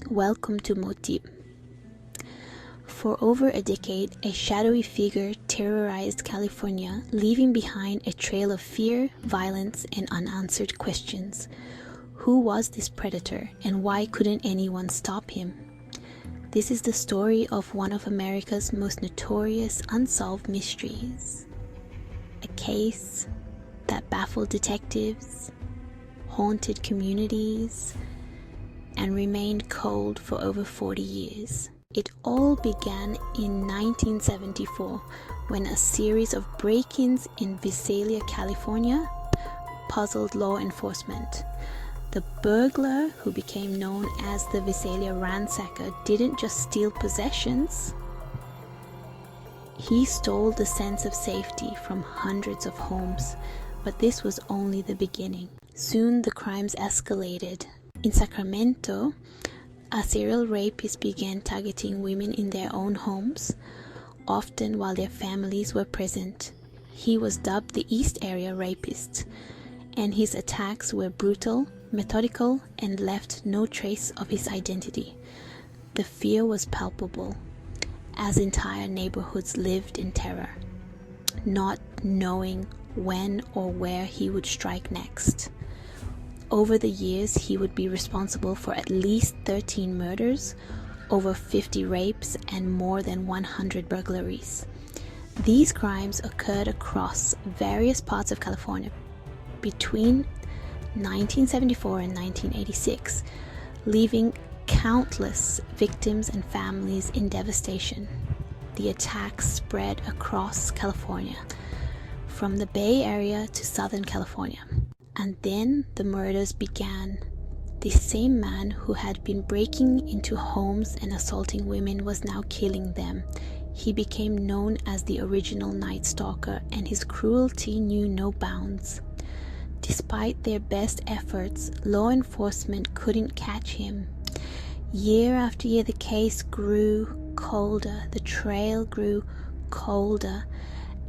Welcome to Motib. For over a decade, a shadowy figure terrorized California, leaving behind a trail of fear, violence, and unanswered questions. Who was this predator, and why couldn't anyone stop him? This is the story of one of America's most notorious unsolved mysteries. A case that baffled detectives, haunted communities, and remained cold for over 40 years. It all began in 1974 when a series of break-ins in Visalia, California puzzled law enforcement. The burglar, who became known as the Visalia ransacker, didn't just steal possessions. He stole the sense of safety from hundreds of homes, but this was only the beginning. Soon the crimes escalated. In Sacramento, a serial rapist began targeting women in their own homes, often while their families were present. He was dubbed the East Area Rapist, and his attacks were brutal, methodical, and left no trace of his identity. The fear was palpable, as entire neighborhoods lived in terror, not knowing when or where he would strike next. Over the years, he would be responsible for at least 13 murders, over 50 rapes, and more than 100 burglaries. These crimes occurred across various parts of California between 1974 and 1986, leaving countless victims and families in devastation. The attacks spread across California, from the Bay Area to Southern California. And then the murders began. The same man who had been breaking into homes and assaulting women was now killing them. He became known as the original Night Stalker, and his cruelty knew no bounds. Despite their best efforts, law enforcement couldn't catch him. Year after year, the case grew colder, the trail grew colder,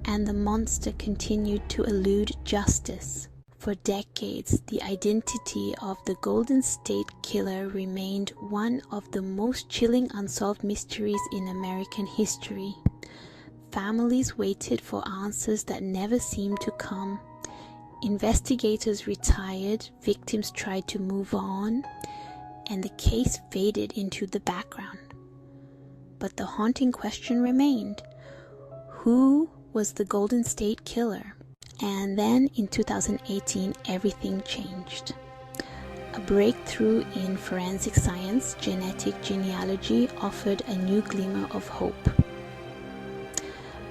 and the monster continued to elude justice. For decades, the identity of the Golden State Killer remained one of the most chilling unsolved mysteries in American history. Families waited for answers that never seemed to come. Investigators retired, victims tried to move on, and the case faded into the background. But the haunting question remained: who was the Golden State Killer? And then in 2018, everything changed. A breakthrough in forensic science, genetic genealogy, offered a new glimmer of hope.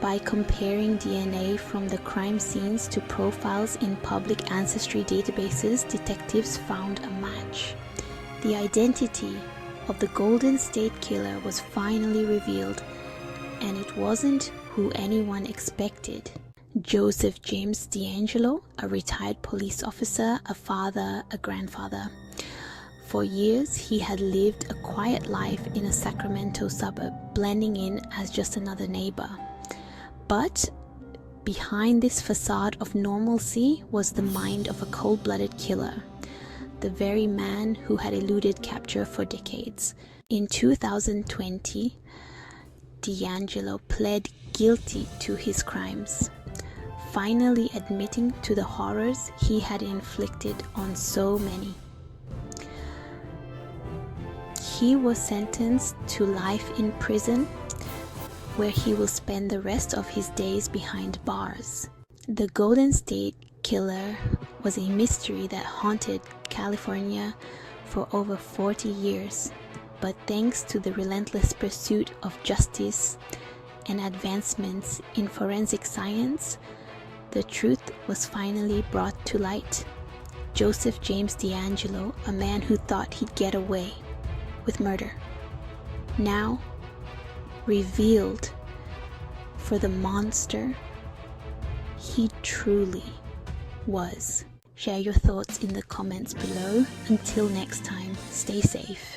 By comparing DNA from the crime scenes to profiles in public ancestry databases, detectives found a match. The identity of the Golden State Killer was finally revealed, and it wasn't who anyone expected. Joseph James DeAngelo, a retired police officer, a father, a grandfather. For years, he had lived a quiet life in a Sacramento suburb, blending in as just another neighbor. But behind this facade of normalcy was the mind of a cold-blooded killer, the very man who had eluded capture for decades. In 2020, DeAngelo pled guilty to his crimes, finally admitting to the horrors he had inflicted on so many. He was sentenced to life in prison, where he will spend the rest of his days behind bars. The Golden State Killer was a mystery that haunted California for over 40 years, but thanks to the relentless pursuit of justice and advancements in forensic science, the truth was finally brought to light. Joseph James DeAngelo, a man who thought he'd get away with murder, now revealed for the monster he truly was. Share your thoughts in the comments below. Until next time, stay safe.